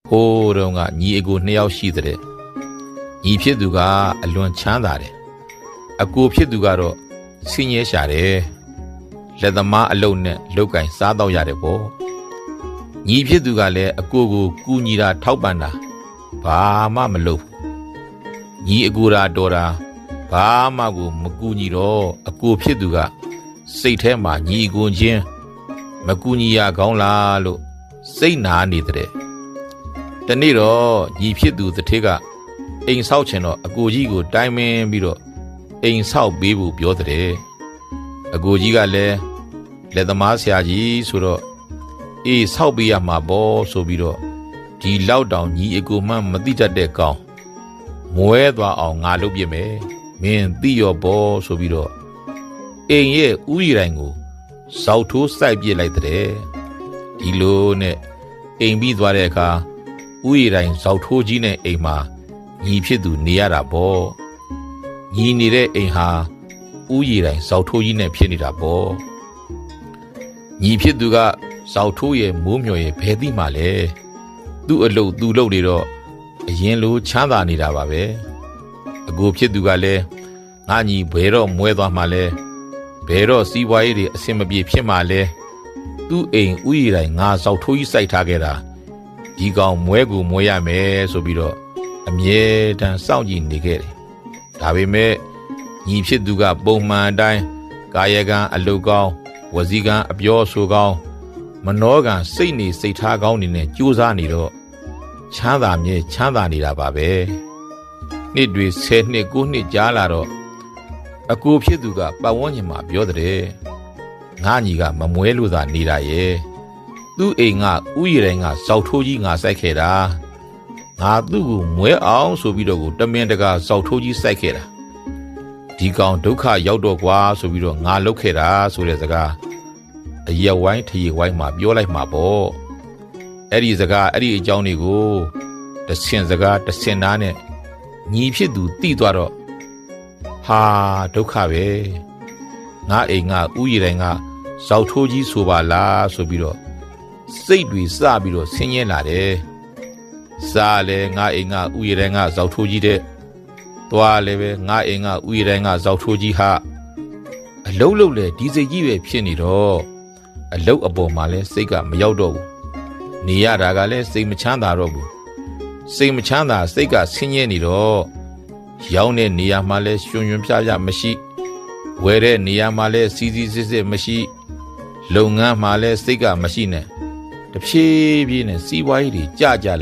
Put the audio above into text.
ဟိုးတော့ကညီအကိုနှစ်ယောက်ရှိတဲ့ညီဖြစ်သူကအလွန်ချမ်းသာတယ်အကိုဖြစ်သူကတော့ဆင်းရဲရှာတယ်လက်သမားအလုပ်နဲ့လောက်ကင်စားတော့ရတယ်ပေါ့ညီဖြစ်သူကလည်းအကိုကိုကူညီတာထောက်ပံ့တာဘာမှမလုပ်ညီအကိုရာတော်တာဘာမှကိုမကူညီတော့အကိုဖြစ်သူကစိတ်ထဲမှာညီအကိုချင်းမကူညီရကောင်းလားလို့စိတ်နာနေတဲ့တနေ့တော့ညီဖြစ်သူတစ်ထက်ကအိမ်ဆောက်ချင်တော့အကိုကြီးကိုတိုင်ပင်ပြီးတော့အိမ်ဆောက်ပေးဖို့ပြောတဲ့အကိုကြီးကလည်းလက်သမားဆရာကြီးဆိုတော့အေးဆောက်ပေးရမှာပေါ့ဆိုပြီးတော့ဒီလောက်တောင်ညီအကိုမှမသိတတ်တဲ့ကောင်မွဲသွားအောင်ငါလုပ်ပြမယ်မင်းသိရောပေါ့ဆိုပြီးတော့အိမ်ရဲ့ဥယျာဉ်တိုင်းကိုဇောက်ထိုးစိုက်ပြစ်လိုက်တဲ့ဒီလိုနဲ့အိမ်ပြီးသွားတဲ့အခါဥယျာဉ်တိုင်းဇောက်ထိုးကြီးနဲ့အိမ်မှာညီဖြစ်သူနေရတာပေါ့ညီနေတဲ့အိမ်ဟာဥယျာဉ်တိုင်းဇောက်ထိုးကြီးနဲ့ဖြစ်နေတာပေါ့ညီဖြစ်သူကဇောက်ထိုးရဲ့မိုးမျှော်ရဲ့ဘဲသိမှလဲသူ့အလုပ်သူ့လုပ်နေတော့အရင်လိုချမ်းသာနေတာပါပဲအကိုဖြစ်သူကလည်းငါညီဘယ်တော့မွဲသွားမှလဲဘယ်တော့စီးပွားရေးတွေအဆင်မပြေဖြစ်မှလဲသူ့အိမ်ဥယျာဉ်တိုင်းငါဇောက်ထိုးကြီးစိုက်ထားခဲ့တာဒီကောင်မွဲကိုမွဲရမယ်ဆိုပြီးတော့အမြဲတမ်းစောင့်ကြည့်နေခဲ့တယ်ဒါပေမဲ့ညီဖြစ်သူကပုံမှန်အတိုင်းကာယကံအလုကောင်းဝစီကံအပြောဆိုကောင်းမနှောကံစိတ်နေစိတ်ထားကောင်းနေနဲ့ကြိုးစားနေတော့ချမ်းသာမြဲချမ်းသာနေတာပါပဲနှစ်တွေ10နှစ်9နှစ်ကြာလာတော့အကိုဖြစ်သူကပတ်ဝန်းကျင်မှာပြောတဲ့ငါညီကမမွဲလို့သာနေတာရဲ့သူ့အိမ်ကဥယျာဉ်တိုင်းကဇောက်ထိုးကြီးငါစိုက်ခဲ့တာငါသူ့ကိုမွဲအောင်ဆိုပြီးတော့ကိုတမင်တကာဇောက်ထိုးကြီးစိုက်ခဲ့တာဒီကောင်ဒုက္ခရောက်တော့ကွာဆိုပြီးတော့ငါလုပ်ခဲ့တာဆိုတဲ့စကားအရက်ဝိုင်းထရေဝိုင်းမှာပြောလိုက်မှာပေါ့အဲ့ဒီစကားအဲ့ဒီအကြောင်းတွေကိုတဆင်စကားတဆင်သားနဲ့ညီဖြစ်သူတိသွားတော့ဟာဒုက္ခပဲငါအိမ်ကဥယျာဉ်တိုင်းကဇောက်ထိုးကြီးဆိုပါလားဆိုပြီးတော့စိတ်တွေစပြီးတော့ဆင်းရဲလာတယ်စားလဲငါအိမ်ကဥယျာဉ်တိုင်းကဇောက်ထိုးကြီးတဲ့သွားလဲပဲငါအိမ်ကဥယျာဉ်တိုင်းကဇောက်ထိုးကြီးဟာအလုတ်လုတ်လဲဒီစိတ်ကြီးပဲဖြစ်နေတော့အလုတ်အပေါ်မှာလဲစိတ်ကမရောက်တော့ဘူးနေရတာကလည်းစိတ်မချမ်းသာတော့ဘူးစိတ်မချမ်းသာစိတ်ကဆင်းရဲနေတော့ရောင်းတဲ့နေရာမှာလည်းရွှွန်ရွှွန်ပြပြမရှိဝယ်တဲ့နေရာမှာလည်းစီစီစစ်စစ်မရှိလုပ်ငန်းမှာလည်းစိတ်ကမရှိနဲ့တဖြည်းဖြည်းနဲ့စီးပွားရေးတွေကြကြလာ